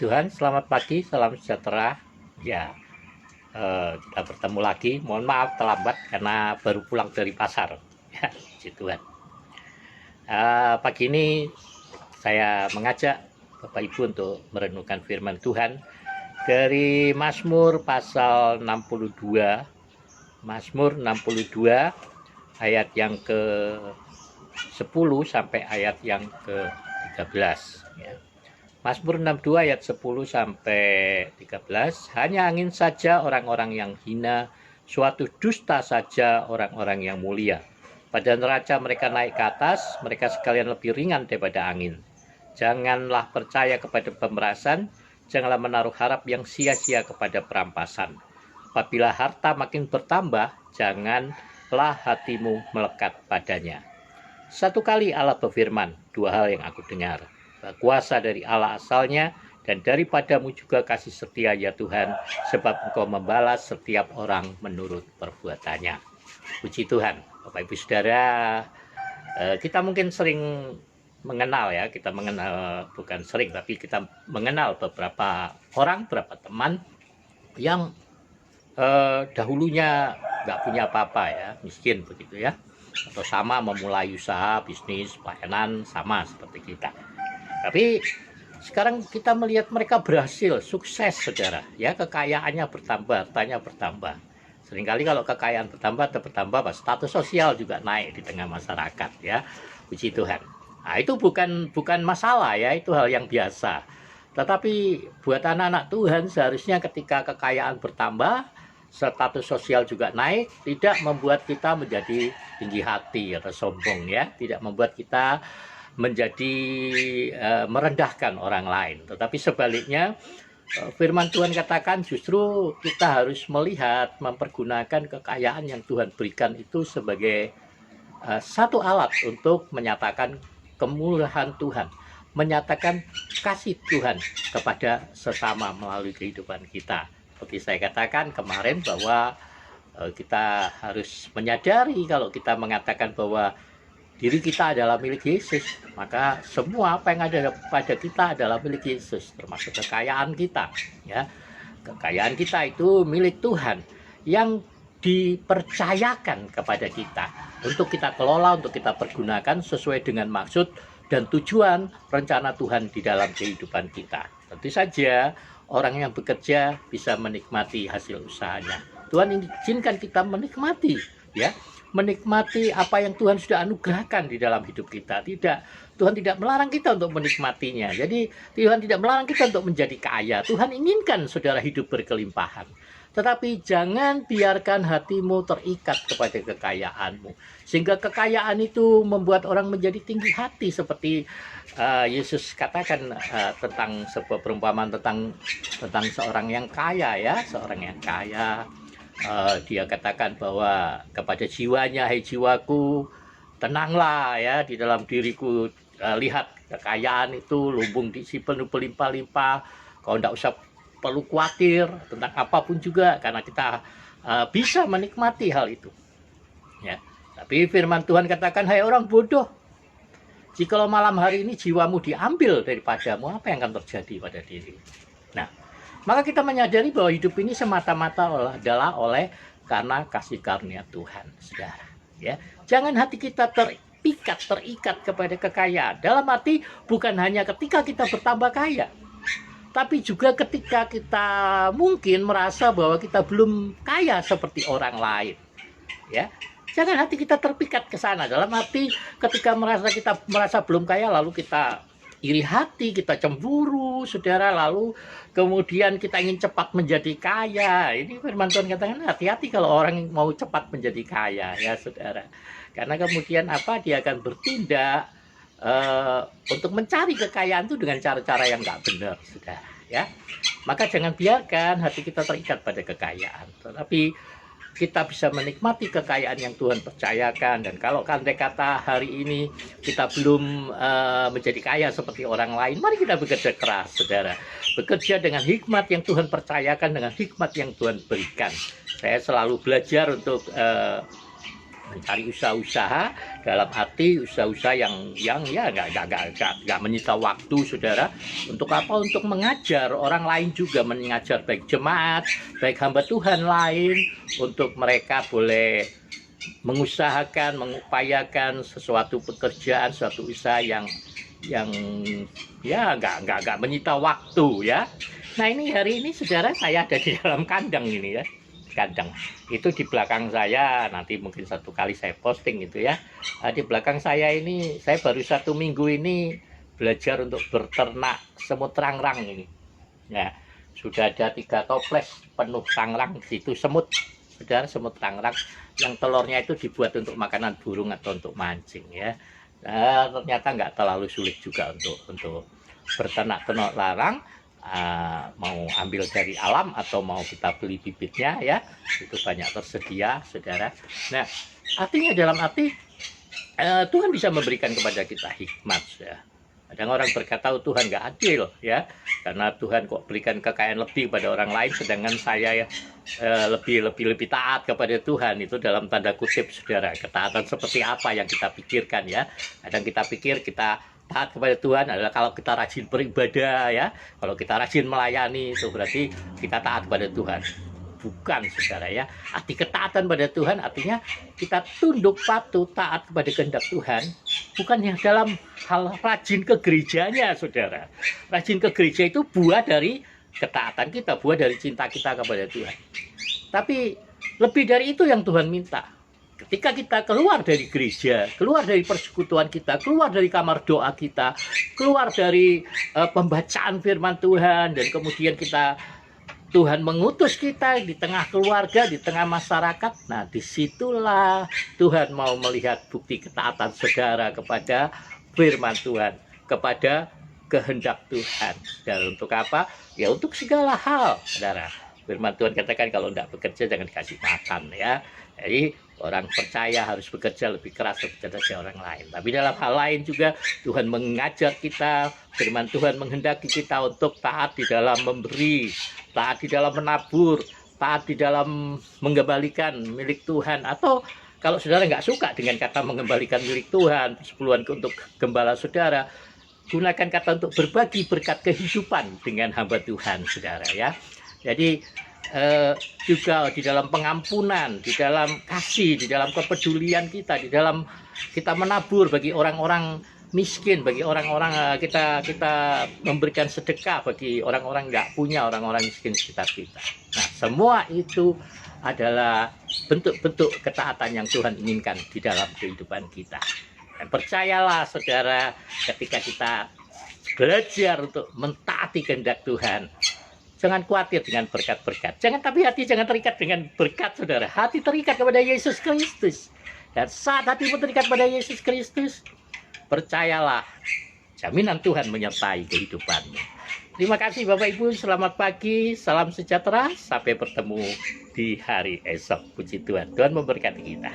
Tuhan, selamat pagi, salam sejahtera. Ya, kita bertemu lagi. Mohon maaf terlambat karena baru pulang dari pasar. Ya, puji Tuhan. Pagi ini saya mengajak Bapak Ibu untuk merenungkan firman Tuhan dari Mazmur pasal 62. Mazmur 62 ayat yang ke-10 sampai ayat yang ke-13. Ya. Mazmur 62 ayat 10 sampai 13, hanya angin saja orang-orang yang hina, suatu dusta saja orang-orang yang mulia. Pada neraca mereka naik ke atas, mereka sekalian lebih ringan daripada angin. Janganlah percaya kepada pemerasan, janganlah menaruh harap yang sia-sia kepada perampasan. Apabila harta makin bertambah, janganlah hatimu melekat padanya. Satu kali Allah berfirman, dua hal yang aku dengar. Kuasa dari Allah asalnya, dan daripadamu juga kasih setia ya Tuhan, sebab Engkau membalas setiap orang menurut perbuatannya. Puji Tuhan. Bapak Ibu Saudara, kita mungkin sering mengenal ya, kita mengenal, bukan sering, tapi kita mengenal beberapa orang, beberapa teman yang dahulunya nggak punya apa-apa ya, miskin begitu ya, atau sama memulai usaha, bisnis, pelayanan, sama seperti kita. Tapi sekarang kita melihat mereka berhasil, sukses saudara, ya, kekayaannya bertambah, hartanya bertambah. Seringkali kalau kekayaan bertambah, status sosial juga naik di tengah masyarakat ya. Puji Tuhan. Nah, itu bukan masalah ya, itu hal yang biasa. Tetapi buat anak-anak Tuhan seharusnya ketika kekayaan bertambah, status sosial juga naik, tidak membuat kita menjadi tinggi hati atau sombong ya, tidak membuat kita menjadi merendahkan orang lain. Tetapi sebaliknya, firman Tuhan katakan justru kita harus melihat, mempergunakan kekayaan yang Tuhan berikan itu sebagai satu alat untuk menyatakan kemurahan Tuhan, menyatakan kasih Tuhan kepada sesama melalui kehidupan kita. Seperti saya katakan kemarin bahwa kita harus menyadari kalau kita mengatakan bahwa diri kita adalah milik Yesus, maka semua apa yang ada pada kita adalah milik Yesus, termasuk kekayaan kita ya. Kekayaan kita itu milik Tuhan yang dipercayakan kepada kita untuk kita kelola, untuk kita pergunakan sesuai dengan maksud dan tujuan rencana Tuhan di dalam kehidupan kita. Tentu saja orang yang bekerja bisa menikmati hasil usahanya. Tuhan izinkan kita menikmati ya, menikmati apa yang Tuhan sudah anugerahkan di dalam hidup kita. Tuhan tidak melarang kita untuk menikmatinya. Jadi Tuhan tidak melarang kita untuk menjadi kaya. Tuhan inginkan saudara hidup berkelimpahan. Tetapi jangan biarkan hatimu terikat kepada kekayaanmu, sehingga kekayaan itu membuat orang menjadi tinggi hati, seperti Yesus katakan tentang sebuah perumpamaan tentang seorang yang kaya ya, seorang yang kaya. Dia katakan bahwa kepada jiwanya, hai jiwaku, tenanglah ya di dalam diriku, lihat kekayaan itu lumbung diisi penuh berlimpah-limpah, kau tidak usah perlu khawatir tentang apapun juga, karena kita bisa menikmati hal itu ya. Tapi firman Tuhan katakan, hai orang bodoh, jikalau malam hari ini jiwamu diambil daripadamu, apa yang akan terjadi pada diri? Nah, maka kita menyadari bahwa hidup ini semata-mata adalah oleh karena kasih karunia Tuhan, saudara. Ya, jangan hati kita terikat kepada kekayaan. Dalam arti bukan hanya ketika kita bertambah kaya, tapi juga ketika kita mungkin merasa bahwa kita belum kaya seperti orang lain. Ya, jangan hati kita terpikat ke sana. Dalam arti ketika kita merasa belum kaya, lalu kita iri hati, kita cemburu, saudara, lalu kemudian kita ingin cepat menjadi kaya. Ini firman Tuhan katakan, hati-hati kalau orang mau cepat menjadi kaya ya saudara, karena kemudian dia akan bertindak untuk mencari kekayaan itu dengan cara-cara yang nggak benar, saudara ya. Maka jangan biarkan hati kita terikat pada kekayaan, tetapi kita bisa menikmati kekayaan yang Tuhan percayakan. Dan kalau andai kata hari ini kita belum menjadi kaya seperti orang lain, mari kita bekerja keras, saudara. Bekerja dengan hikmat yang Tuhan percayakan, dengan hikmat yang Tuhan berikan. Saya selalu belajar untuk mencari usaha-usaha dalam arti usaha-usaha yang ya nggak menyita waktu, saudara. Untuk apa? Untuk mengajar orang lain juga, mengajar baik jemaat, baik hamba Tuhan lain, untuk mereka boleh mengusahakan, mengupayakan sesuatu pekerjaan, suatu usaha yang ya nggak menyita waktu ya. Nah ini hari ini saudara, saya ada di dalam kandang ini ya, kandang itu di belakang saya, nanti mungkin satu kali saya posting gitu ya. Di belakang saya ini, saya baru 1 minggu ini belajar untuk berternak semut rangrang ini. Nah sudah ada 3 toples penuh rangrang di situ, semut, saudara, semut rangrang yang telurnya itu dibuat untuk makanan burung atau untuk mancing ya. Nah, ternyata nggak terlalu sulit juga untuk berternak-ternak larang. Mau ambil dari alam atau mau kita beli bibitnya ya, itu banyak tersedia, saudara. Nah artinya dalam arti Tuhan bisa memberikan kepada kita hikmat ya. Kadang orang berkata, oh, Tuhan nggak adil ya, karena Tuhan kok berikan kekayaan lebih pada orang lain, sedangkan saya ya lebih taat kepada Tuhan. Itu dalam tanda kutip, saudara. Ketaatan seperti apa yang kita pikirkan ya? Kadang kita pikir kita taat kepada Tuhan adalah kalau kita rajin beribadah ya, kalau kita rajin melayani, itu berarti kita taat kepada Tuhan. Bukan, saudara ya. Arti ketaatan pada Tuhan artinya kita tunduk, patuh, taat kepada kehendak Tuhan, bukan yang dalam hal rajin ke gerejanya, saudara. Rajin ke gereja itu buah dari ketaatan kita, buah dari cinta kita kepada Tuhan. Tapi lebih dari itu yang Tuhan minta. Ketika kita keluar dari gereja, keluar dari persekutuan kita, keluar dari kamar doa kita, keluar dari pembacaan firman Tuhan, dan kemudian Tuhan mengutus kita di tengah keluarga, di tengah masyarakat. Nah, disitulah Tuhan mau melihat bukti ketaatan saudara kepada firman Tuhan, kepada kehendak Tuhan. Dan untuk apa? Ya untuk segala hal, saudara. Firman Tuhan katakan kalau tidak bekerja jangan dikasih makan ya. Jadi orang percaya harus bekerja lebih keras daripada orang lain. Tapi dalam hal lain juga Tuhan mengajar kita, firman Tuhan menghendaki kita untuk taat di dalam memberi, taat di dalam menabur, taat di dalam mengembalikan milik Tuhan. Atau kalau saudara nggak suka dengan kata mengembalikan milik Tuhan, persepuluhan untuk gembala saudara, gunakan kata untuk berbagi berkat kehidupan dengan hamba Tuhan, saudara ya. Jadi juga di dalam pengampunan, di dalam kasih, di dalam kepedulian kita, di dalam kita menabur bagi orang-orang miskin, bagi orang-orang kita memberikan sedekah bagi orang-orang nggak punya, orang-orang miskin sekitar kita. Nah, semua itu adalah bentuk-bentuk ketaatan yang Tuhan inginkan di dalam kehidupan kita. Dan percayalah, saudara, ketika kita belajar untuk mentaati kehendak Tuhan, jangan khawatir dengan berkat-berkat. Tapi hati jangan terikat dengan berkat, saudara. Hati terikat kepada Yesus Kristus. Dan saat hatimu terikat pada Yesus Kristus, percayalah, jaminan Tuhan menyertai kehidupanmu. Terima kasih Bapak Ibu, selamat pagi, salam sejahtera, sampai bertemu di hari esok. Puji Tuhan, Tuhan memberkati kita.